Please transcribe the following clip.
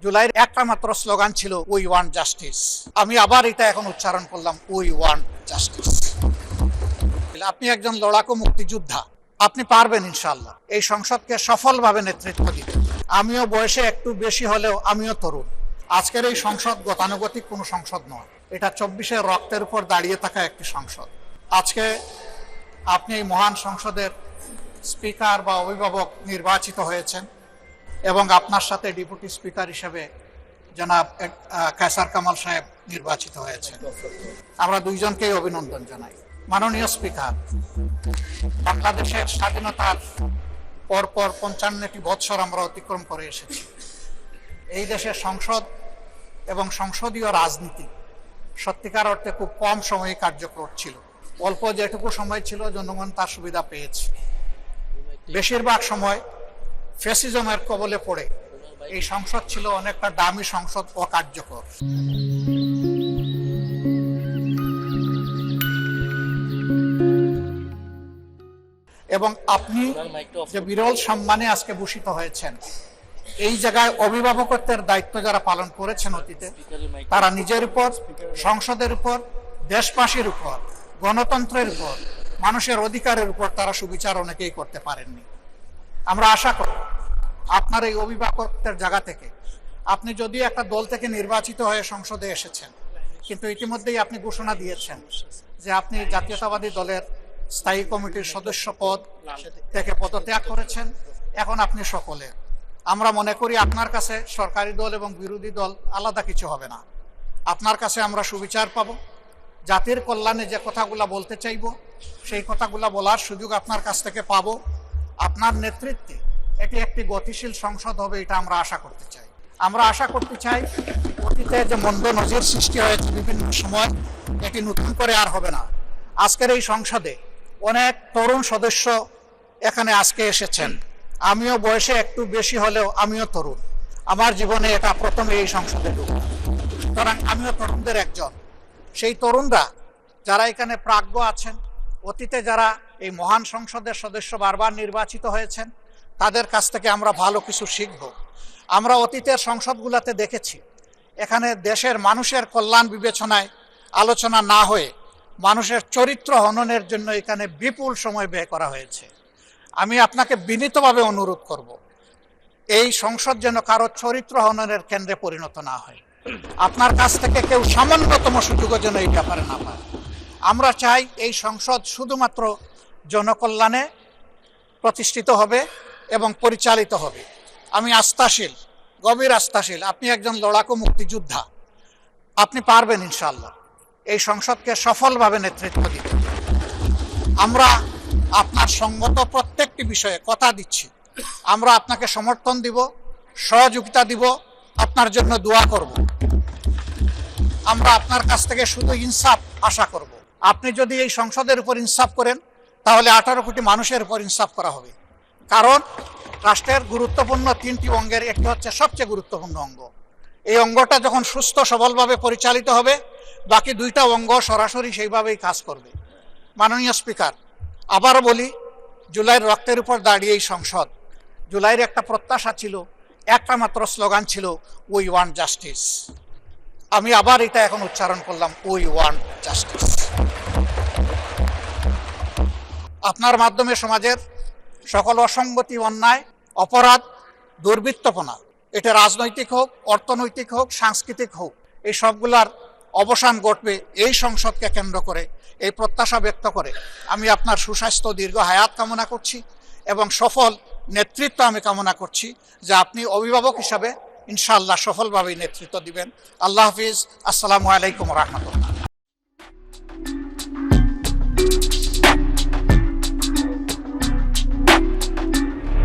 জুলাইয়ের একটা মাত্র স্লোগান ছিল উই ওয়ান্ট জাস্টিস। আমি আবার এটা এখন উচ্চারণ করলাম, উই ওয়ান্ট জাস্টিস। আপনি একজন লড়াকু মুক্তিযোদ্ধা, আপনি পারবেন ইনশাআল্লাহ এই সংসদকে সফলভাবে নেতৃত্ব দিতে। আমিও বয়সে একটু বেশি হলেও আমিও তরুণ। আজকের এই সংসদ গতানুগতিক কোনো সংসদ নয়, এটা 24-এর রক্তের উপর দাঁড়িয়ে থাকা একটি সংসদ। আজকে আপনি এই মহান সংসদের স্পিকার বা অভিভাবক নির্বাচিত হয়েছেন এবং আপনার সাথে ডেপুটি স্পিকার হিসেবে জনাব কায়সার কামাল সাহেব নির্বাচিত হয়েছেন। আমরা দুইজনকেই অভিনন্দন জানাই। মাননীয় স্পিকার, বাংলাদেশের স্বাধীনতার পরপর 55টি বৎসর আমরা অতিক্রম করে এসেছি। এই দেশের সংসদ এবং সংসদীয় রাজনীতি সত্যিকার অর্থে খুব কম সময়ে কার্যকর ছিল। অল্প যেটুকু সময় ছিল জনগণ তার সুবিধা পেয়েছে। বেশিরভাগ সময় ফ্যাসিজমের কবলে পড়ে এই সংসদ ছিল অনেকটা দামি সংসদ, অকার্যকর। এবং আপনি যে বিরল সম্মানে আজকে ভূষিত হয়েছেন, এই জায়গায় অভিভাবকত্বের দায়িত্ব যারা পালন করেছেন অতীতে, তারা নিজের উপর, সংসদের উপর, দেশবাসীর উপর, গণতন্ত্রের উপর, মানুষের অধিকারের উপর তারা সুবিচার অনেকেই করতে পারেননি। আমরা আশা করি আপনার এই অভিভাবকত্বের জায়গা থেকে, আপনি যদিও একটা দল থেকে নির্বাচিত হয়ে সংসদে এসেছেন, কিন্তু ইতিমধ্যেই আপনি ঘোষণা দিয়েছেন যে আপনি জাতীয়তাবাদী দলের স্থায়ী কমিটির সদস্য পদ থেকে পদত্যাগ করেছেন। এখন আপনি সকলে, আমরা মনে করি আপনার কাছে সরকারি দল এবং বিরোধী দল আলাদা কিছু হবে না। আপনার কাছে আমরা সুবিচার পাব, জাতির কল্যাণে যে কথাগুলো বলতে চাইব সেই কথাগুলো বলার সুযোগ আপনার কাছ থেকে পাবো। আপনার নেতৃত্বে এটি একটি গতিশীল সংসদ হবে, এটা আমরা আশা করতে চাই। আমরা আশা করতে চাই অতীতে যে মন্দ নজির সৃষ্টি হয়েছে বিভিন্ন সময়, এটি নতুন করে আর হবে না। আজকের এই সংসদে অনেক তরুণ সদস্য এখানে আজকে এসেছেন। আমিও বয়সে একটু বেশি হলেও আমিও তরুণ। আমার জীবনে এটা প্রথমে এই সংসদে ঢুকা, সুতরাং আমিও তরুণদের একজন। সেই তরুণরা যারা এখানে প্রাজ্ঞ আছেন, অতীতে যারা এই মহান সংসদের সদস্য বারবার নির্বাচিত হয়েছেন, তাদের কাছ থেকে আমরা ভালো কিছু শিখব। আমরা অতীতের সংসদগুলোতে দেখেছি এখানে দেশের মানুষের কল্যাণ বিবেচনায় আলোচনা না হয়ে মানুষের চরিত্র হননের জন্য এখানে বিপুল সময় ব্যয় করা হয়েছে। আমি আপনাকে বিনীতভাবে অনুরোধ করব, এই সংসদ যেন কারো চরিত্র হননের কেন্দ্রে পরিণত না হয়। আপনার কাছ থেকে কেউ সামান্যতম সুযোগও যেন এই ব্যাপারে না পায়। আমরা চাই এই সংসদ শুধুমাত্র জনকল্যাণে প্রতিষ্ঠিত হবে এবং পরিচালিত হবে। আমি আস্থাশীল, গভীর আস্থাশীল আপনি একজন লড়াকু মুক্তিযোদ্ধা, আপনি পারবেন ইনশাআল্লাহ এই সংসদকে সফলভাবে নেতৃত্ব দিতে। আমরা আপনার সঙ্গত প্রত্যেকটি বিষয়ে কথা দিচ্ছি, আমরা আপনাকে সমর্থন দিব, সহযোগিতা দিব, আপনার জন্য দোয়া করব। আমরা আপনার কাছ থেকে শুধু ইনসাফ আশা করব। আপনি যদি এই সংসদের উপর ইনসাফ করেন, তাহলে 18 কোটি মানুষের উপর ইনসাফ করা হবে। কারণ রাষ্ট্রের গুরুত্বপূর্ণ 3টি অঙ্গের একটি হচ্ছে সবচেয়ে গুরুত্বপূর্ণ অঙ্গ। এই অঙ্গটা যখন সুস্থ সবলভাবে পরিচালিত হবে, বাকি 2টা অঙ্গ সরাসরি সেইভাবেই কাজ করবে। মাননীয় স্পিকার, আবারও বলি, জুলাইয়ের রক্তের উপর দাঁড়িয়ে এই সংসদ, জুলাইয়ের একটা প্রত্যাশা ছিল, একটা মাত্র স্লোগান ছিল উই ওয়ান্ট জাস্টিস। আমি আবার এটা এখন উচ্চারণ করলাম, উই ওয়ান্ট জাস্টিস। আপনার মাধ্যমে সমাজের সকল অসঙ্গতি, অন্যায়, অপরাধ, দুর্বৃত্তপনা, এটা রাজনৈতিক হোক, অর্থনৈতিক হোক, সাংস্কৃতিক হোক, এই সবগুলার অবসান ঘটবে এই সংসদকে কেন্দ্র করে। এই প্রত্যাশা ব্যক্ত করে আমি আপনার সুস্বাস্থ্য, দীর্ঘ হায়াত কামনা করছি এবং সফল নেতৃত্ব আমি কামনা করছি, যে আপনি অভিভাবক হিসাবে ইনশাআল্লাহ সফলভাবে নেতৃত্ব দিবেন। আল্লাহ হাফিজ। আসসালামু আলাইকুম রহমতুল্লাহ।